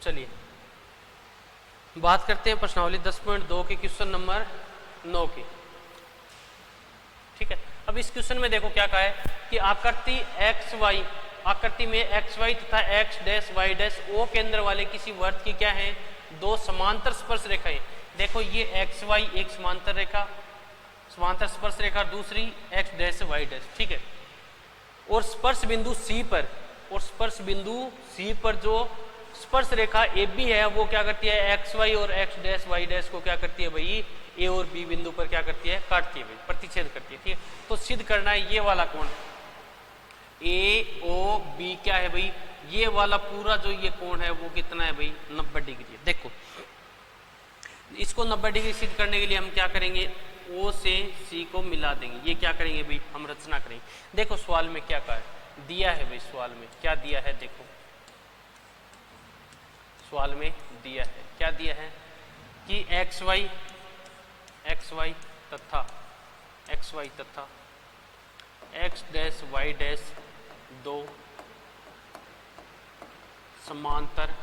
चलिए बात करते हैं प्रश्नावली 10.2 के क्वेश्चन नंबर 9 की। ठीक है, अब इस क्वेश्चन में देखो क्या कहा है कि आकृति एक्स वाई, आकृति में एक्स वाई तथा X dash Y dash O केंद्र वाले किसी वर्त की क्या है, दो समांतर स्पर्श रेखाएं। देखो ये एक्स वाई एक समांतर रेखा, समांतर स्पर्श रेखा, दूसरी एक्स डैश वाई डैश। ठीक है, और स्पर्श बिंदु सी पर, और स्पर्श बिंदु सी पर जो स्पर्श रेखा ए बी है वो क्या करती है, एक्स वाई और एक्स डैश वाई डैश को क्या करती है भाई, ए और बी बिंदु पर क्या करती है, काटती है भाई, प्रतिच्छेद करती है। ठीक है, तो सिद्ध करना है ये वाला कोण ए ओ बी क्या है भाई, ये वाला पूरा जो ये कोण है वो कितना है भाई, 90 डिग्री है। देखो इसको 90 डिग्री सिद्ध करने के लिए हम क्या करेंगे, ओ से सी को मिला देंगे। ये क्या करेंगे भाई, हम रचना करेंगे। देखो सवाल में क्या कहा है, दिया है भाई, सवाल में क्या दिया है, देखो सवाल में दिया है, क्या दिया है कि एक्स वाई तथा एक्स डैश वाई डैश दो समांतर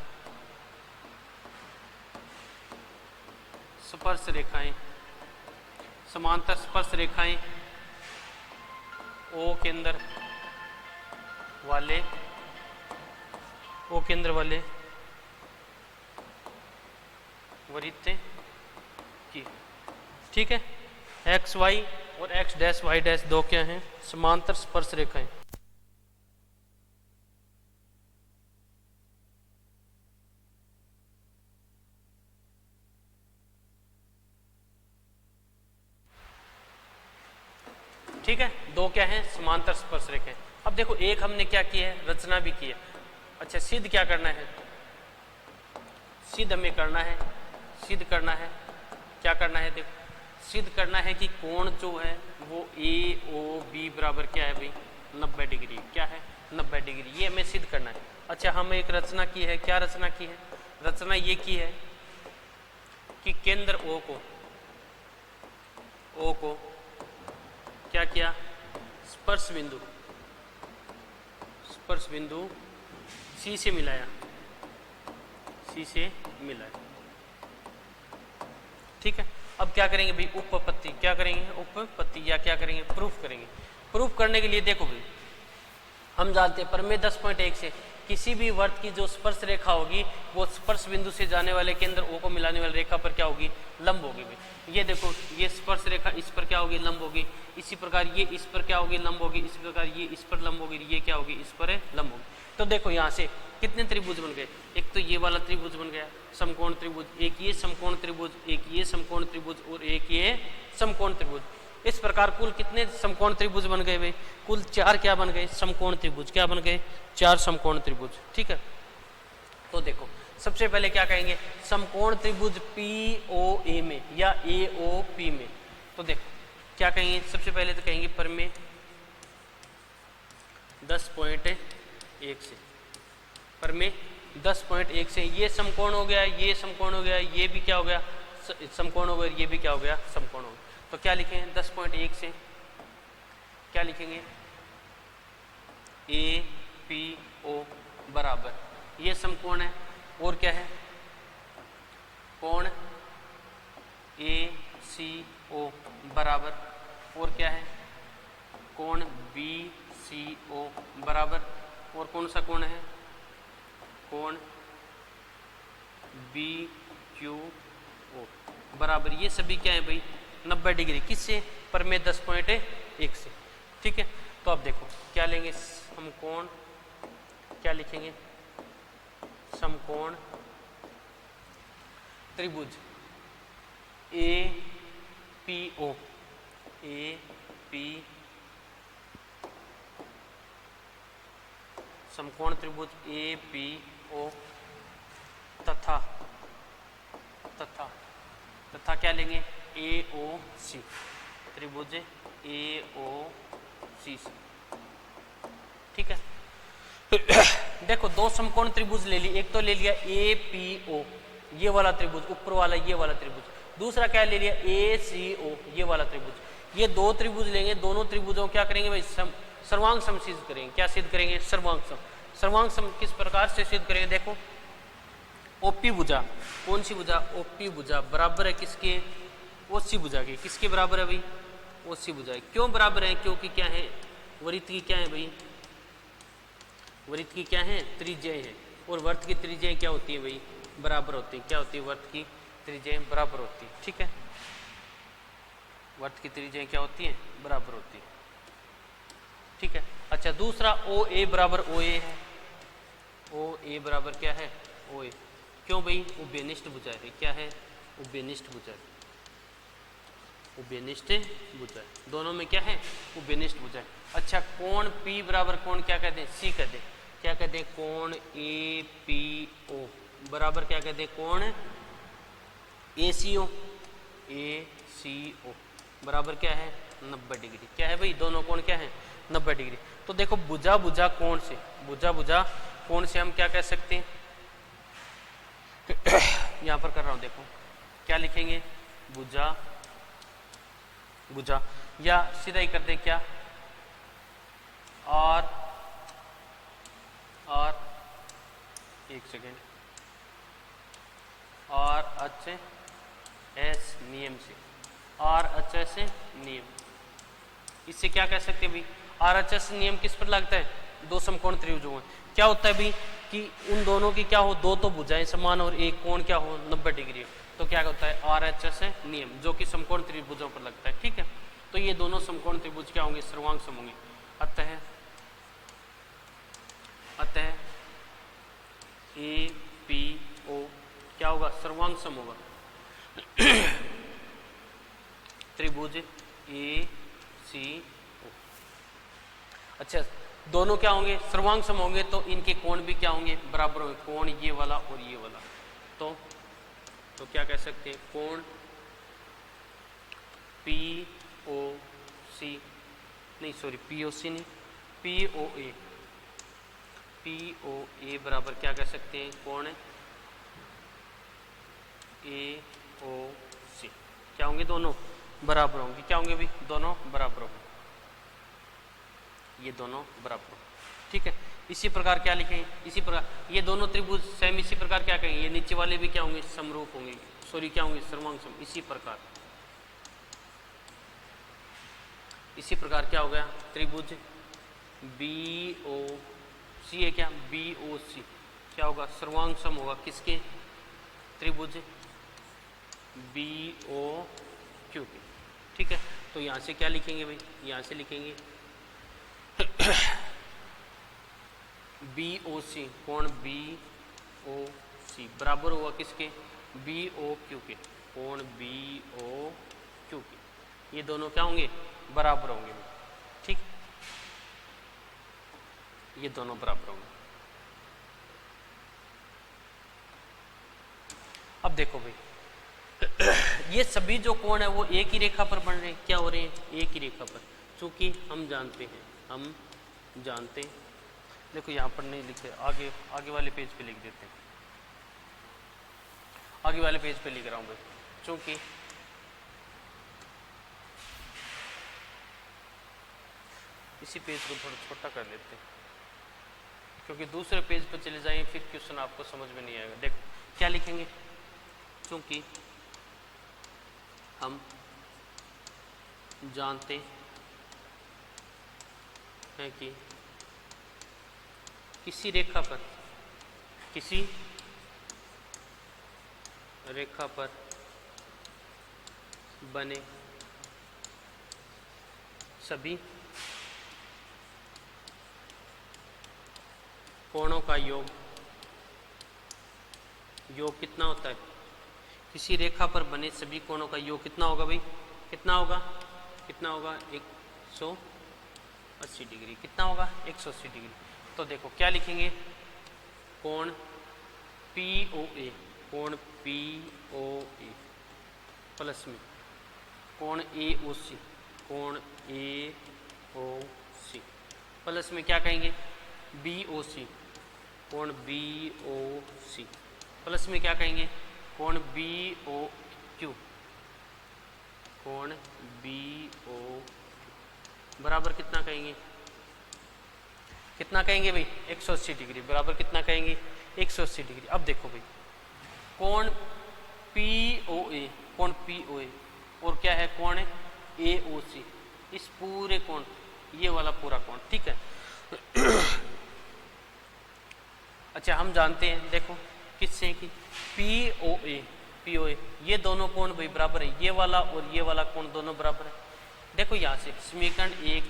स्पर्श रेखाएं, समांतर स्पर्श रेखाएं ओ केंद्र वाले वृत्त की। ठीक है, एक्स वाई और एक्स डैश वाई डैश दो क्या हैं, समांतर स्पर्श रेखाएं। ठीक है, दो क्या हैं, समांतर स्पर्श रेखाएं। अब देखो एक हमने क्या किया है, रचना भी की है। अच्छा सिद्ध क्या करना है, सिद्ध हमें करना है, सिद्ध करना है, क्या करना है, देखो सिद्ध करना है कि कोण जो है वो ए ओ बी बराबर क्या है भाई, 90 डिग्री। क्या है, 90 डिग्री, ये हमें सिद्ध करना है। अच्छा हम एक रचना की है, क्या रचना की है, रचना ये की है कि केंद्र ओ को क्या किया, स्पर्श बिंदु सी से मिलाया, ठीक है। अब क्या करेंगे भाई, उपपत्ति, क्या करेंगे, उपपत्ति या क्या करेंगे, प्रूफ करेंगे। प्रूफ करने के लिए देखो भाई हम जानते हैं प्रमेय 10.1 से किसी भी वर्त की जो स्पर्श रेखा होगी वो स्पर्श बिंदु से जाने वाले केंद्र ओ को मिलाने वाली रेखा पर क्या होगी, लंब होगी भाई। ये देखो ये स्पर्श रेखा इस पर क्या होगी, लंब होगी। इसी प्रकार ये इस पर क्या होगी, लंब होगी। इसी प्रकार ये इस पर लंब होगी, ये क्या होगी, इस पर लंब होगी। तो देखो यहाँ से कितने त्रिभुज बन गए, एक तो ये वाला त्रिभुज बन गया समकोण त्रिभुज, एक ये समकोण त्रिभुज, एक ये समकोण त्रिभुज और एक ये समकोण त्रिभुज। इस प्रकार कुल कितने समकोण त्रिभुज बन गए भाई, कुल 4 क्या बन गए, समकोण त्रिभुज। क्या बन गए, 4 समकोण त्रिभुज। ठीक है, तो देखो सबसे पहले क्या कहेंगे, समकोण त्रिभुज POA में या AOP में। तो देखो क्या कहेंगे, सबसे पहले तो कहेंगे प्रमेय 10.1 से, प्रमेय 10.1 से ये समकोण हो गया, ये समकोण हो गया, ये भी क्या हो गया, समकोण हो गया, ये भी क्या हो गया, समकोण हो गया। तो क्या लिखेंगे 10.1 से क्या लिखेंगे, APO बराबर ये समकोण है, और क्या है, कोण ACO बराबर, और क्या है, कोण BCO बराबर, और कौन सा कोण है, कोण BQO बराबर। ये सभी क्या है भाई, 90 डिग्री। किससे, प्रमेय 10.1 से। ठीक है, तो अब देखो क्या लेंगे, समकोण, क्या लिखेंगे, समकोण त्रिभुज APO, समकोण त्रिभुज APO तथा क्या लेंगे, AOC, त्रिभुज AOC। ठीक है, देखो दो समकोण त्रिभुज ले लिए, एक तो ले लिया APO ये वाला त्रिभुज, ऊपर वाला ये वाला त्रिभुज। दूसरा क्या ले लिया, ACO ये वाला त्रिभुज। ये दो त्रिभुज लेंगे, दोनों त्रिभुजों क्या करेंगे भाई, सर्वांग सम सिद्ध करेंगे। क्या सिद्ध करेंगे, सर्वांग सम। सर्वांग सम किस प्रकार से सिद्ध करेंगे, देखो ओपी भुजा, कौन सी भुजा? ओपी भुजा बराबर है किसके? ओसी भुजा के। किसके बराबर है भाई? ओसी भुजा। क्यों बराबर है? क्योंकि क्या है? वृत्त की क्या है भाई? वृत्त की क्या है? त्रिज्याएं है। और वर्त की त्रिज्याएं क्या होती है भाई? बराबर होती है। क्या होती है? वर्त की त्रिज्याएं बराबर होती है। ठीक है, वर्त की त्रिज्याएं क्या होती है? बराबर होती है। ठीक है, अच्छा दूसरा ओ ए बराबर ओ ए है। ओ ए बराबर क्या है? ओ ए। क्यों भाई? उभयनिष्ठ भुजा है। क्या है? उभयनिष्ठ भुजा है। उभयनिष्ठ भुजा है। दोनों में क्या है? उभयनिष्ठ भुजा है। अच्छा कोण P बराबर कोण क्या कहते हैं? C कहते हैं। क्या कहते हैं? कोण APO बराबर क्या कहते हैं? कोण ACO। ACO बराबर क्या है? 90 डिग्री। क्या है भाई? दोनों कोण क्या है? 90 डिग्री। तो देखो भुजा भुजा कोण से, भुजा भुजा कोण से हम क्या कह सकते हैं? यहां पर कर रहा हूं, देखो क्या लिखेंगे? भुजा भुजा, या सीधा ही कर दे क्या? और एक सेकेंड, और एच एस नियम से, और एच एस नियम, इससे क्या कह सकते हैं भाई? आर एच एस नियम किस पर लगता है? दो समकोण त्रिभुजों में क्या होता है भाई कि उन दोनों की क्या हो? दो तो भुजाएं समान और एक कोण क्या हो? 90 डिग्री हो। तो क्या होता है? आर एच एस नियम, जो कि समकोण त्रिभुजों पर लगता है। ठीक है, तो ये दोनों समकोण त्रिभुज क्या होंगे? सर्वांग सम होंगे। अतः ए पी ओ क्या होगा? सर्वांग सम होगा। त्रिभुज ए सी ओ। अच्छा दोनों क्या होंगे? सर्वांग सम होंगे, तो इनके कोण भी क्या होंगे? बराबर होंगे। कोण ये वाला और ये वाला, तो क्या कह सकते हैं? कोण पी ओ सी, नहीं सॉरी पी ओ सी नहीं, पी ओ ए, पी ओ ए बराबर क्या कह सकते हैं? कोण ए ओ सी क्या होंगे? दोनों बराबर होंगे। क्या होंगे भाई? दोनों बराबर होंगे। ये दोनों बराबर होंगे। ठीक है, इसी प्रकार क्या लिखेंगे? इसी प्रकार ये दोनों त्रिभुज सेम, इसी प्रकार क्या कहेंगे? ये नीचे वाले भी क्या होंगे? समरूप होंगे, सॉरी क्या होंगे? सर्वांग सम। इसी प्रकार क्या हो गया? त्रिभुज बी ओ सी है क्या? बी ओ सी क्या होगा? सर्वांग सम होगा किसके? त्रिभुज बी ओ क्यू के। ठीक है, तो यहां से क्या लिखेंगे भाई? यहां से लिखेंगे बी ओ सी, कोण बी ओ सी बराबर होगा किसके? बी ओ क्यू के। कोण बी ओ क्यू के, ये दोनों क्या होंगे? बराबर होंगे। ठीक, ये दोनों बराबर होंगे। अब देखो भाई ये सभी जो कोण है वो एक ही रेखा पर बन रहे हैं। क्या हो रहे हैं? एक ही रेखा पर। चूंकि हम जानते हैं, देखो यहां पर नहीं लिखे, आगे वाले पेज पे लिख देते हैं। आगे वाले पेज पे लिख रहा हूं भाई, चूंकि इसी पेज को थोड़ा छोटा कर लेते हैं, क्योंकि दूसरे पेज पर चले जाएं फिर क्वेश्चन आपको समझ में नहीं आएगा। देखो क्या लिखेंगे? चूंकि हम जानते हैं कि किसी रेखा पर बने सभी कोणों का योग कितना होता है? किसी रेखा पर बने सभी कोणों का योग कितना होगा भाई? कितना होगा? 180 डिग्री। कितना होगा? 180 डिग्री। तो देखो क्या लिखेंगे? कोण POA, कोण POA प्लस में कोण AOC, कोण AOC प्लस में क्या कहेंगे? BOC, कोण BOC प्लस में क्या कहेंगे? कोण BOQ, कोण BOQ बराबर कितना कहेंगे? कितना कहेंगे भाई? 180 डिग्री बराबर कितना कहेंगे? 180 डिग्री। अब देखो भाई कोण POA, कोण POA और क्या है कोण AOC, इस पूरे कोण, ये वाला पूरा कोण, ठीक है। अच्छा हम जानते हैं देखो किससे कि POA ये दोनों कोण भाई बराबर है, ये वाला और ये वाला कोण दोनों बराबर है। देखो यहाँ से समीकरण 1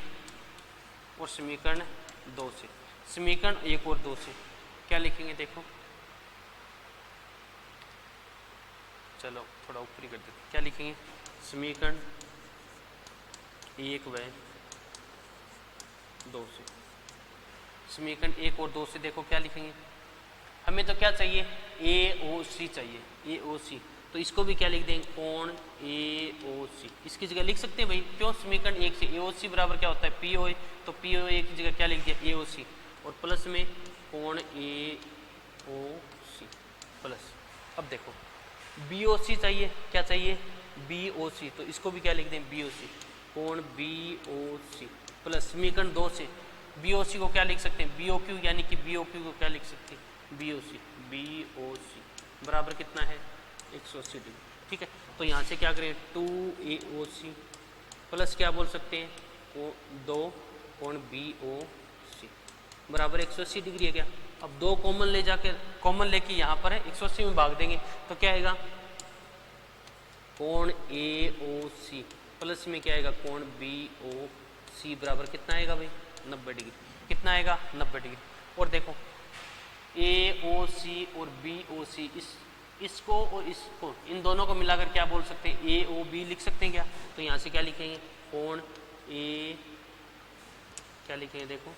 और समीकरण 2 से, समीकरण 1 और 2 से क्या लिखेंगे देखो, चलो थोड़ा ऊपरी कर देते, क्या लिखेंगे समीकरण 1 व 2 से, समीकरण 1 और 2 से देखो क्या लिखेंगे, हमें तो क्या चाहिए AOC चाहिए, AOC, तो इसको भी क्या लिख देंगे कोण AOC, इसकी जगह लिख सकते हैं भाई, क्यों समीकरण 1 से AOC बराबर क्या होता है POA, तो POA की जगह क्या लिख दिया AOC और प्लस में कोण AOC प्लस, अब देखो BOC चाहिए, क्या चाहिए BOC, तो इसको भी क्या लिख दें BOC, कोण BOC प्लस समीकरण 2 से BOC को क्या लिख सकते हैं BOQ, यानी कि BOQ को क्या लिख सकते हैं BOC बराबर कितना है 180 डिग्री, ठीक है। तो यहाँ से क्या करें 2AOC प्लस क्या बोल सकते हैं 2 कोण BOC बराबर 180 डिग्री है क्या। अब 2 कॉमन ले जाकर, कॉमन लेके यहाँ पर है 180 में भाग देंगे तो क्या आएगा कोण AOC प्लस में क्या आएगा कोण BOC बराबर कितना आएगा भाई 90 डिग्री, कितना आएगा 90 डिग्री। और देखो AOC और BOC, इसको और इसको, इन दोनों को मिलाकर क्या बोल सकते हैं AOB लिख सकते हैं क्या, तो यहाँ से क्या लिखेंगे कोण A, क्या लिखेंगे देखो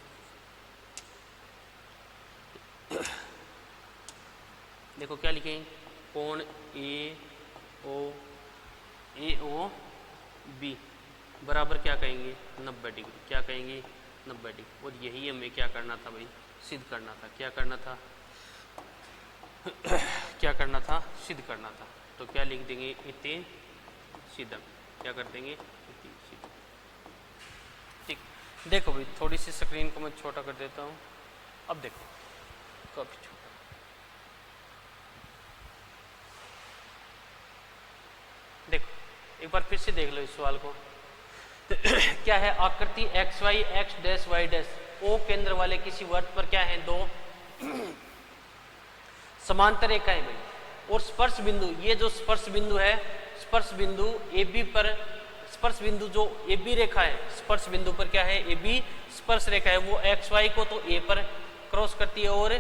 देखो क्या लिखेंगे कोण AOB बराबर क्या कहेंगे 90 डिग्री, क्या कहेंगे 90 डिग्री। और यही हमें क्या करना था भाई सिद्ध करना था, क्या करना था क्या करना था सिद्ध करना था, तो क्या लिख देंगे इति सिद्धम, क्या कर देंगे इति सिद्धम, ठीक। देखो भाई थोड़ी सी स्क्रीन को मैं छोटा कर देता हूँ, अब देखो काफी छोटा, देखो एक बार फिर से देख लो इस सवाल को क्या है आकृति XY X dash Y dash O केंद्र वाले किसी वर्त पर क्या है 2 समांतर रेखाएं भाई, और स्पर्श बिंदु, ये जो स्पर्श बिंदु है, स्पर्श बिंदु AB पर, स्पर्श बिंदु जो AB रेखा है, स्पर्श बिंदु पर क्या है AB स्पर्श रेखा है, वो XY को तो A पर क्रॉस करती है और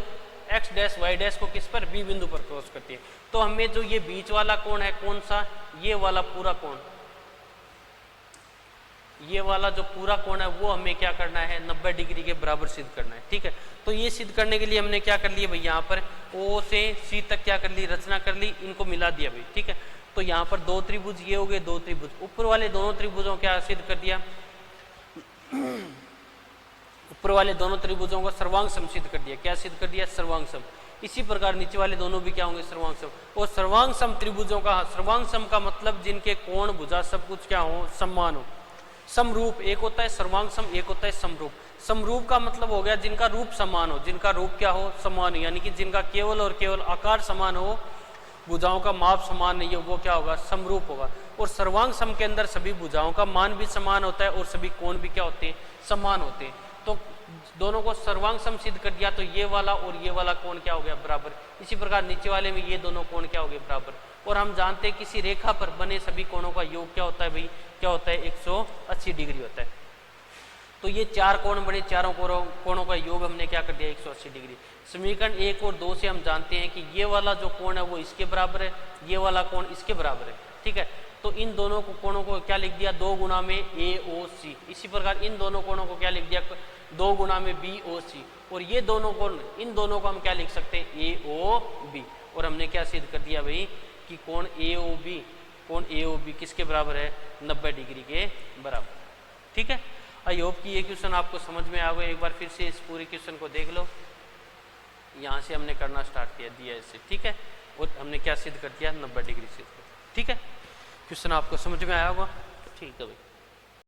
X डैश Y डैश को किस पर B बिंदु पर क्रॉस करती है। तो हमें जो ये बीच वाला कोण है कौन सा, ये वाला पूरा कोण, ये वाला जो पूरा कोण है वो हमें क्या करना है 90 डिग्री के बराबर सिद्ध करना है, ठीक है। तो ये सिद्ध करने के लिए हमने क्या कर लिया भाई, यहाँ पर O से C तक क्या कर ली रचना कर ली, इनको मिला दिया भाई, ठीक है। तो यहाँ पर 2 त्रिभुज ये हो गए, 2 त्रिभुज, ऊपर वाले दोनों त्रिभुजों क्या सिद्ध कर दिया ऊपर वाले दोनों त्रिभुजों का सर्वांग सम सिद्ध कर दिया, क्या सिद्ध कर दिया सर्वांग सम। इसी प्रकार नीचे वाले दोनों भी क्या होंगे सर्वांग सम, और सर्वांग सम त्रिभुजों का, सर्वांग सम का मतलब जिनके कोण भुजा सब कुछ क्या हो समान हो। समरूप एक होता है सर्वांग सम, एक होता है समरूप। समरूप का मतलब हो गया जिनका रूप समान हो, जिनका रूप क्या हो समान हो, यानी कि जिनका केवल और केवल आकार समान हो, भुजाओं का माप समान नहीं हो, वो क्या होगा समरूप होगा। और सर्वांग सम के अंदर सभी भुजाओं का मान भी समान होता है और सभी कोण भी क्या होते हैं समान होते हैं। तो दोनों को सर्वांग सम सिद्ध कर दिया, तो ये वाला और ये वाला कोण क्या हो गया बराबर। इसी प्रकार नीचे वाले में ये दोनों कोण क्या हो गए बराबर। और हम जानते हैं किसी रेखा पर बने सभी कोणों का योग क्या होता है भाई, क्या होता है 180 डिग्री होता है। तो ये 4 कोण बने, चारों कोणों का योग हमने क्या कर दिया 180 डिग्री। समीकरण 1 और 2 से हम जानते हैं कि ये वाला जो कोण है वो इसके बराबर है, ये वाला कोण इसके बराबर है, ठीक है। तो इन दोनों कोणों को क्या लिख दिया 2 गुना में AOC। इसी प्रकार इन दोनों कोणों को क्या लिख दिया 2 गुना में BOC। और ये दोनों कोण, इन दोनों को हम क्या लिख सकते हैं AOB। और हमने क्या सिद्ध कर दिया भाई कि कोण AOB किसके बराबर है 90 डिग्री के बराबर, ठीक है। आई होप कि ये क्वेश्चन आपको समझ में आ गया। एक बार फिर से इस पूरे क्वेश्चन को देख लो, यहाँ से हमने करना स्टार्ट किया दिया इससे, ठीक है। और हमने क्या सिद्ध कर दिया 90 डिग्री सिद्ध कर दिया, ठीक है। क्वेश्चन आपको समझ में आया होगा, ठीक है भाई।